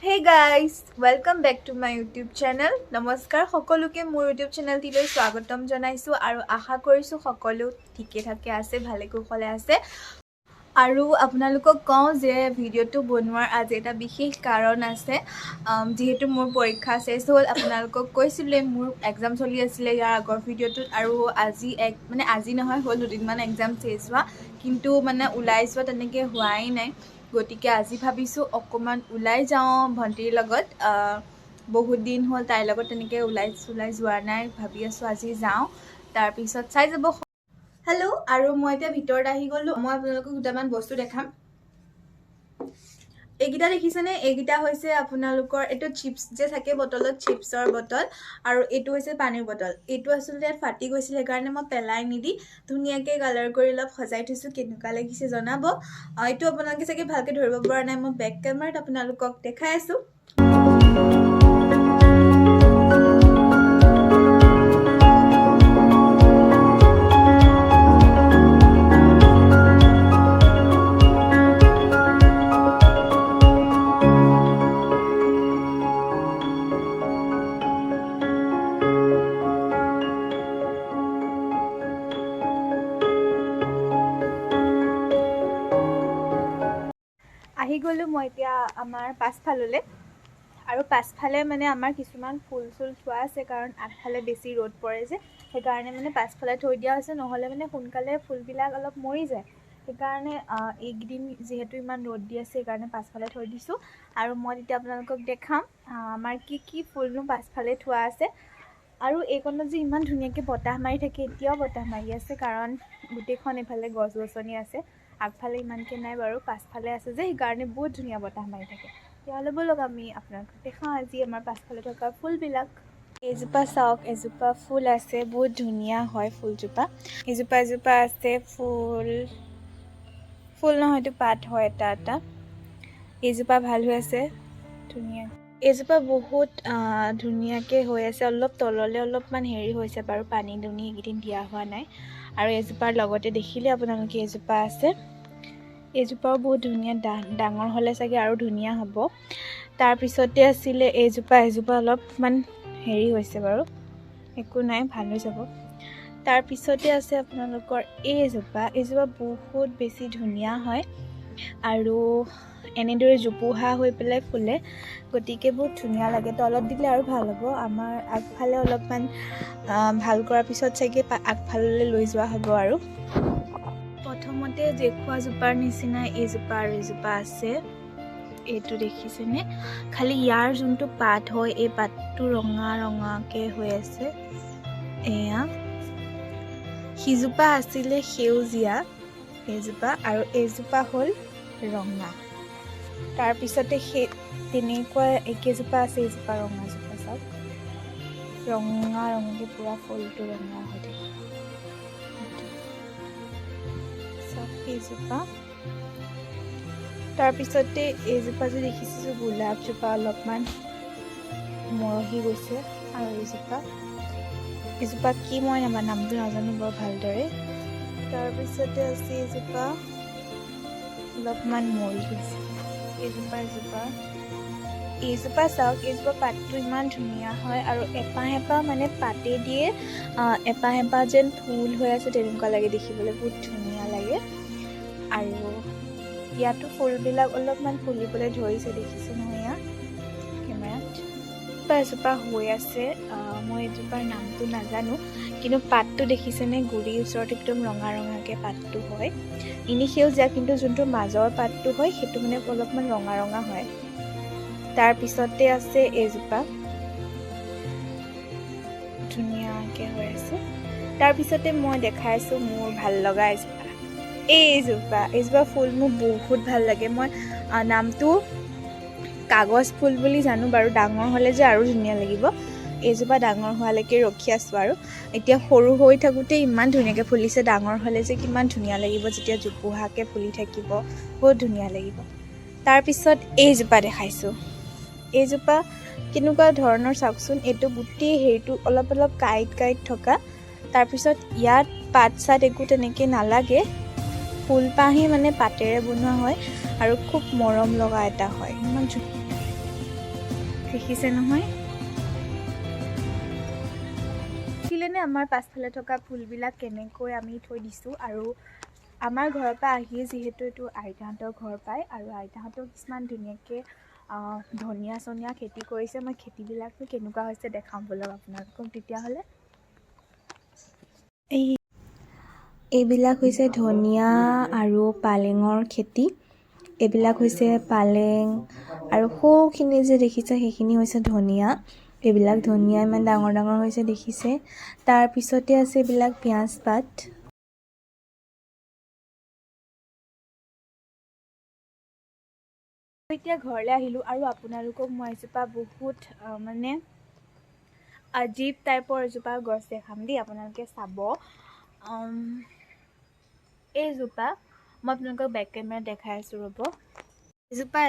Hey guys, welcome back to my YouTube channel. নমস্কাৰ সকলোকে মোৰ YouTube চেনেলটিলৈ স্বাগতম জনাইছো আৰু আশা কৰিছো সকলো ঠিকে থাকে আছে ভালে কুশলে আছে আৰু আপোনালোকক কওঁ যে ভিডিঅ'টো বনোৱাৰ আজি এটা বিশেষ কাৰণ আছে যেহেতু মোৰ পৰীক্ষা শেষ হ'ল আপোনালোকক কৈছিলে মোৰ এক্সাম চলি আছিলে ইয়াৰ আগৰ ভিডিঅ'টোত আৰু আজি নহয় হ'ল দুদিনমান এক্সাম শেষ হোৱা কিন্তু ওলাই যোৱা তেনেকৈ হোৱাই নাই গতিকে আজি ভাবিছোঁ অকণমান ওলাই যাওঁ ভণ্টিৰ লগত বহুত দিন হ'ল তাইৰ লগত তেনেকৈ ওলাই যোৱা নাই ভাবি আছোঁ আজি যাওঁ তাৰপিছত চাই যাব হেল্ল' আৰু মই এতিয়া ভিতৰত আহি গ'লোঁ মই আপোনালোকক দুটামান বস্তু দেখাম এইকেইটা দেখিছেনে এইকেইটা হৈছে আপোনালোকৰ এইটো চিপছ যে থাকে বটলত চিপছৰ বটল আৰু এইটো হৈছে পানীৰ বটল এইটো আচলতে ইয়াত ফাটি গৈছিল সেইকাৰণে মই পেলাই নিদি ধুনীয়াকৈ কালাৰ কৰি অলপ সজাই থৈছোঁ কেনেকুৱা লাগিছে জনাব এইটো আপোনালোকে চাগে ভালকৈ ধৰিব পৰা নাই মই বেক কেমেৰাত আপোনালোকক দেখাই আছোঁ আহি গ'লোঁ মই এতিয়া আমাৰ পাছফাললৈ আৰু পাছফালে আমাৰ কিছুমান ফুল চুল থোৱা আছে কাৰণ আগফালে বেছি ৰ'দ পৰে যে সেইকাৰণে পাছফালে থৈ দিয়া হৈছে নহ'লে সোনকালে ফুলবিলাক অলপ মৰি যায় সেইকাৰণে এইকেইদিন যিহেতু ইমান ৰ'দ দি আছে সেইকাৰণে পাছফালে থৈ দিছোঁ আৰু মই তেতিয়া আপোনালোকক দেখাম আমাৰ কি ফুলনো পাছফালে থোৱা আছে আৰু এইকণত যে ইমান ধুনীয়াকৈ বতাহ মাৰি থাকে এতিয়াও বতাহ মাৰি আছে কাৰণ গোটেইখন এইফালে গছ গছনি আছে আগফালে ইমানকৈ নাই বাৰু পাছফালে আছে যে সেইকাৰণে বহুত ধুনীয়া বতাহ মাৰি থাকে তেতিয়াহ'লে ব'লক আমি আপোনালোকক দেখাওঁ আজি আমাৰ পাছফালে থকা ফুলবিলাক এজোপা চাওক এজোপা ফুল আছে বহুত ধুনীয়া হয় ফুলজোপা এজোপা আছে ফুল নহয় এইটো পাত হয় এটা এইজোপা ভাল হৈ আছে ধুনীয়া এইজোপা বহুত ধুনীয়াকৈ হৈ আছে অলপ তললৈ অলপমান হেৰি হৈছে বাৰু পানী দুনি এইকেইদিন দিয়া হোৱা নাই আৰু এজোপাৰ লগতে দেখিলে আপোনালোকে এজোপা আছে এইজোপাও বহুত ধুনীয়া ডাঙৰ হ'লে চাগে আৰু ধুনীয়া হ'ব তাৰপিছতে আছিলে এজোপা অলপমান হেৰি হৈছে বাৰু একো নাই ভাল হৈ যাব তাৰপিছতে আছে আপোনালোকৰ এইজোপা বহুত বেছি ধুনীয়া হয় আৰু এনেদৰে জোপোহা হৈ পেলাই ফুলে গতিকে বহুত ধুনীয়া লাগে তলত দিলে আৰু ভাল হ'ব আমাৰ আগফালে অলপমান ভাল কৰাৰ পিছত চাগে আগফাললৈ লৈ যোৱা হ'ব আৰু প্ৰথমতে দেখুওৱা জোপাৰ নিচিনা এইজোপা আৰু এজোপা আছে এইটো দেখিছেনে খালি ইয়াৰ যোনটো পাত হয় এই পাতটো ৰঙাকৈ হৈ আছে এয়া সিজোপা আছিলে সেউজীয়া এইজোপা আৰু এইজোপা হ'ল ৰঙা তাৰপিছতে সেই তেনেকুৱা একেজোপা আছে এইজোপা ৰঙাজোপা চাওক ৰঙাকৈ পূৰা ফুলটো ৰঙা হৈ থাকে চাওক এইজোপা তাৰপিছতে এইজোপা যে দেখিছোঁ গোলাপজোপা অলপমান মৰহি গৈছে আৰু এইজোপা কি মই নামটো নাজানো বৰ ভালদৰে তাৰপিছতে আছে এইজোপা অলপমান মৰি গৈছে এইজোপা চাওক এইজোপা পাতটো ইমান ধুনীয়া হয় আৰু এপাহ পাতে দিয়ে এপাহ যেন ফুল হৈ আছে তেনেকুৱা লাগে দেখিবলৈ বহুত ধুনীয়া লাগে আৰু ইয়াতো ফুলবিলাক অলপমান ফুলিবলৈ ধৰিছে দেখিছোঁ নহয় ইয়াত কেমেৰাত এজোপা হৈ আছে মই এইজোপাৰ নামটো নাজানো কিন্তু পাতটো দেখিছেনে গুৰিৰ ওচৰত একদম ৰঙাকৈ পাতটো হয় এনেই সেউজীয়া কিন্তু যোনটো মাজৰ পাতটো হয় সেইটো অলপমান ৰঙা হয় তাৰপিছতে আছে এইজোপা ধুনীয়াকৈ হৈ আছে তাৰপিছতে মই দেখাইছোঁ মোৰ ভাল লগা এইজোপা ফুল মোৰ বহুত ভাল লাগে মই নামটো কাগজ ফুল বুলি জানো বাৰু ডাঙৰ হ'লে যে আৰু ধুনীয়া লাগিব এইজোপা ডাঙৰ হোৱালৈকে ৰখি আছোঁ আৰু এতিয়া সৰু হৈ থাকোঁতে ইমান ধুনীয়াকৈ ফুলিছে ডাঙৰ হ'লে যে কিমান ধুনীয়া লাগিব যেতিয়া জোপোহাকৈ ফুলি থাকিব বহুত ধুনীয়া লাগিব তাৰপিছত এইজোপা দেখাইছোঁ এইজোপা কেনেকুৱা ধৰণৰ চাওকচোন এইটো গোটেই হেৰিটো অলপ কাঁইট থকা তাৰপিছত ইয়াত পাত চাত একো তেনেকৈ নালাগে ফুলপাহি পাতেৰে বনোৱা হয় আৰু খুব মৰম লগা এটা হয় ইমান দেখিছে নহয় দেখিলেনে আমাৰ পাছফালে থকা ফুলবিলাক কেনেকৈ আমি থৈ দিছোঁ আৰু আমাৰ ঘৰৰ পৰা আহিয়ে যিহেতু এইটো আইতাহঁতৰ ঘৰ পায় আৰু আইতাহঁতেও কিছুমান ধুনীয়াকৈ ধনিয়া চনিয়া খেতি কৰিছে মই খেতিবিলাকো কেনেকুৱা হৈছে দেখাম বলক আপোনালোকক তেতিয়াহ'লে এইবিলাক হৈছে ধনিয়া আৰু পালেঙৰ খেতি এইবিলাক হৈছে পালেং আৰু সৌখিনি যে দেখিছে সেইখিনি হৈছে ধনিয়া এইবিলাক ধনিয়া ইমান ডাঙৰ ডাঙৰ হৈছে দেখিছে তাৰপিছতে আছে এইবিলাক পিঁয়াজ পাত এতিয়া ঘৰলৈ আহিলোঁ আৰু আপোনালোকক মই এজোপা বহুত মানে আজীৱ টাইপৰ এজোপা গছ দেখাম দেই আপোনালোকে চাব এইজোপা মই আপোনালোকক বেক কেমেৰাত দেখাই আছোঁ ৰ'ব এজোপা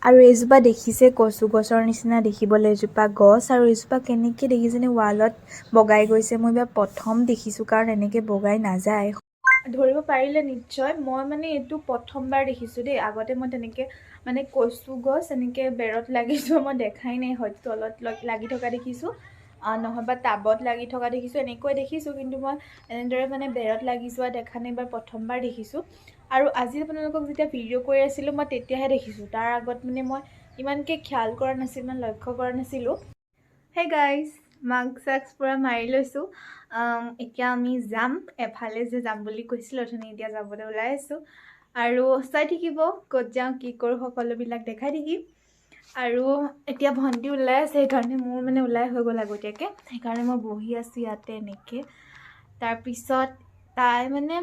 আৰু এইজোপা দেখিছে কচু গছৰ নিচিনা দেখিবলৈ এজোপা গছ আৰু এইজোপা কেনেকৈ দেখিছেনে ৱালত বগাই গৈছে মই এইবাৰ প্ৰথম দেখিছোঁ কাৰণ এনেকৈ বগাই নাযায় ধৰিব পাৰিলে নিশ্চয় মই মানে এইটো প্ৰথমবাৰ দেখিছোঁ দেই আগতে মই তেনেকৈ মানে কচু গছ এনেকৈ বেৰত লাগি যোৱা মই দেখাই নাই হয়তো তলত লাগি থকা দেখিছোঁ নহবা টাবত লাগি থকা দেখিছোঁ এনেকৈ দেখিছোঁ কিন্তু মই এনেদৰে মানে বেৰত লাগি যোৱা দেখা নাই এইবাৰ প্ৰথমবাৰ দেখিছোঁ আৰু আজি আপোনালোকক যেতিয়া ভিডিঅ' কৰি আছিলোঁ মই তেতিয়াহে দেখিছোঁ তাৰ আগত মানে মই ইমানকৈ খিয়াল কৰা নাছিলোঁ ইমান লক্ষ্য কৰা নাছিলোঁ হে গাইজ মাস্ক চাস্ক পূৰা মাৰি লৈছোঁ এতিয়া আমি যাম এফালে যে যাম বুলি কৈছিলোঁ অথনি এতিয়া যাবলৈ ওলাই আছোঁ আৰু চাই থাকিব ক'ত যাওঁ কি কৰোঁ সকলোবিলাক দেখাই থাকিম আৰু এতিয়া ভণ্টি ওলাই আছে সেইকাৰণে মোৰ মানে ওলাই হৈ গ'ল আগতীয়াকৈ সেইকাৰণে মই বহি আছোঁ ইয়াতে এনেকৈ তাৰপিছত তাই মানে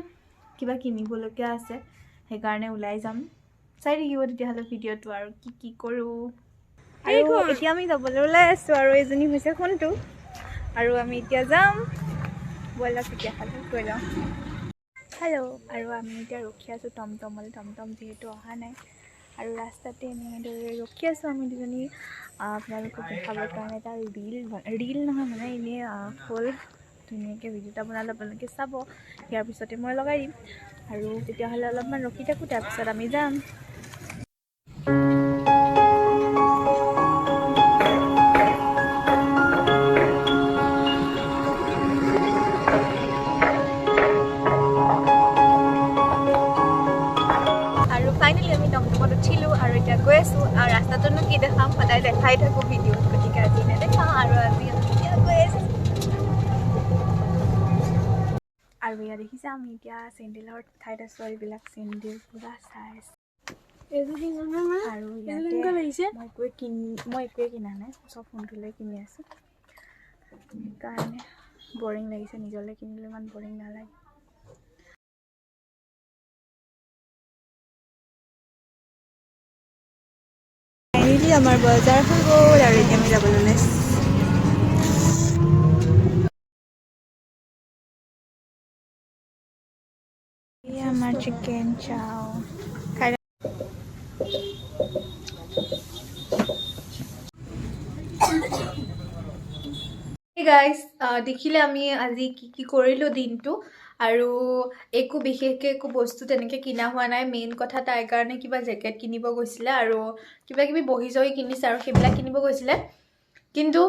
কিবা কিনিবলগীয়া আছে সেইকাৰণে ওলাই যাম চাই থাকিব তেতিয়াহ'লে ভিডিঅ'টো আৰু কি কৰোঁ আৰু এতিয়া আমি যাবলৈ ওলাই আছোঁ আৰু এজনী হৈছে ফোনটো আৰু আমি এতিয়া যাম ব'লক তেতিয়াহ'লে গৈ যাওঁ হেল্ল' আৰু আমি এতিয়া ৰখি আছোঁ টমটমলৈ টমটম যিহেতু অহা নাই আৰু ৰাস্তাতে এনেদৰে ৰখি আছোঁ আমি দুজনী আপোনালোকক দেখাবৰ কাৰণে এটা ৰীল নহয় মানে এনেই হ'ল ধুনীয়াকৈ ভিডিঅ' এটা বনালে আপোনালোকে চাব ইয়াৰ পিছতে মই লগাই দিম আৰু তেতিয়াহ'লে অলপমান ৰখি থাকোঁ তাৰপিছত আমি যাম আৰু ফাইনেলি আমি টমটমত উঠিলোঁ আৰু এতিয়া গৈ আছোঁ আৰু ৰাস্তাটোনো কি দেখাম সদায় দেখাই থাকোঁ ভিডিঅ'ত গতিকে আজি নেদেখাওঁ আৰু আজি আমি এতিয়া গৈ আছোঁ আৰু এয়া দেখিছে আমি এতিয়া চেণ্ডেলৰ ঠাইত আছোঁ আৰু এইবিলাক চেণ্ডেল পূৰা চাই আছোঁ আৰু ইয়াতে মই একোৱে কিনা নাই চব ফোনটোলৈ কিনি আছোঁ সেইকাৰণে বৰিং লাগিছে নিজলৈ কিনিলে ইমান বৰিং নালাগে ফাইনেলি আমাৰ বজাৰ হৈ গ'ল আৰু এতিয়া আমি যাবলৈ ওলাইছোঁ আমাৰ চিকেন চাও খাই গাইজ দেখিলে আমি আজি কি কৰিলোঁ দিনটো আৰু একো বিশেষকৈ একো বস্তু তেনেকৈ কিনা হোৱা নাই মেইন কথা তাইৰ কাৰণে কিবা জেকেট কিনিব গৈছিলে আৰু কিবা কিবি বহি চহি কিনিছে আৰু সেইবিলাক কিনিব গৈছিলে কিন্তু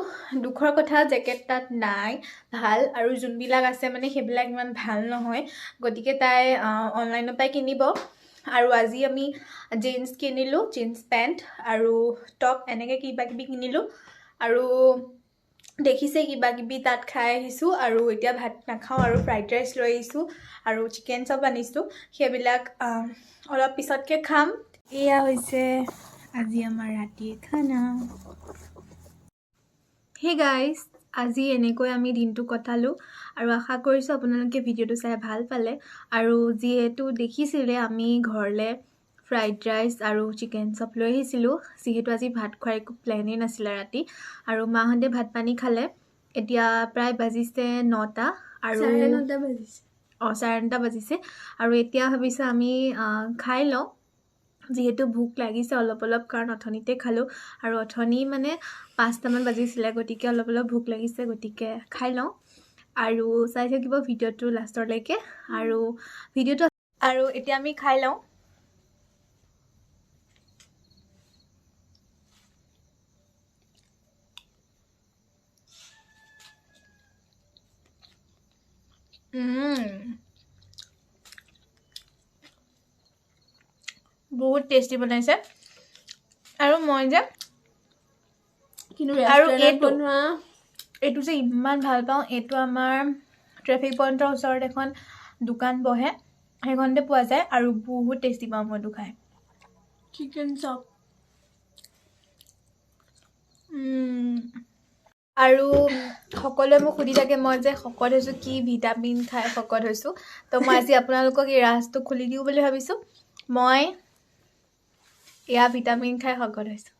দুখৰ কথা জেকেট তাত নাই ভাল আৰু যোনবিলাক আছে মানে সেইবিলাক ইমান ভাল নহয় গতিকে তাই অনলাইনৰ পৰাই কিনিব আৰু আজি আমি জিন্স কিনিলোঁ জিন্স পেণ্ট আৰু টপ এনেকৈ কিবা কিবি কিনিলোঁ আৰু দেখিছে কিবা কিবি তাত খাই আহিছোঁ আৰু এতিয়া ভাত নাখাওঁ আৰু ফ্ৰাইড ৰাইচ লৈ আহিছোঁ আৰু চিকেন চপ আনিছোঁ সেইবিলাক অলপ পিছতকৈ খাম এয়া হৈছে আজি আমাৰ ৰাতিৰ খানা হে গাইজ আজি এনেকৈ আমি দিনটো কটালোঁ আৰু আশা কৰিছোঁ আপোনালোকে ভিডিঅ'টো চাই ভাল পালে আৰু যিহেতু দেখিছিলে আমি ঘৰলৈ ফ্ৰাইড ৰাইচ আৰু চিকেন চপ লৈ আহিছিলোঁ যিহেতু আজি ভাত খোৱাৰ একো প্লেনেই নাছিলে ৰাতি আৰু মাহঁতে ভাত পানী খালে এতিয়া প্ৰায় বাজিছে 9টা আৰু 9:30 বাজিছে 9:30 বাজিছে আৰু এতিয়া ভাবিছোঁ আমি খাই লওঁ যিহেতু ভোক লাগিছে অলপ অলপ কাৰণ অথনিতে খালোঁ আৰু অথনি মানে 5টামান বাজিছিলে গতিকে অলপ অলপ ভোক লাগিছে গতিকে খাই লওঁ আৰু চাই থাকিব ভিডিঅ'টো লাষ্টলৈকে আৰু এতিয়া আমি খাই লওঁ বহুত টেষ্টি বনাইছে আৰু মই যে কিন্তু আৰু ৰেষ্টুৰেণ্টত বনোৱা এইটো যে ইমান ভাল পাওঁ এইটো আমাৰ ট্ৰেফিক পইণ্টৰ ওচৰত এখন দোকান বহে সেইখনতে পোৱা যায় আৰু বহুত টেষ্টি পাওঁ মই এইটো খাই চিকেন চপ আৰু সকলোৱে মোক সুধি থাকে মই যে শকত হৈছোঁ কি ভিটামিন খাই শকত হৈছোঁ তো মই আজি আপোনালোকক এই ৰাজটো খুলি দিওঁ বুলি ভাবিছোঁ মই এয়া ভিটামিন খাই শকত হৈছোঁ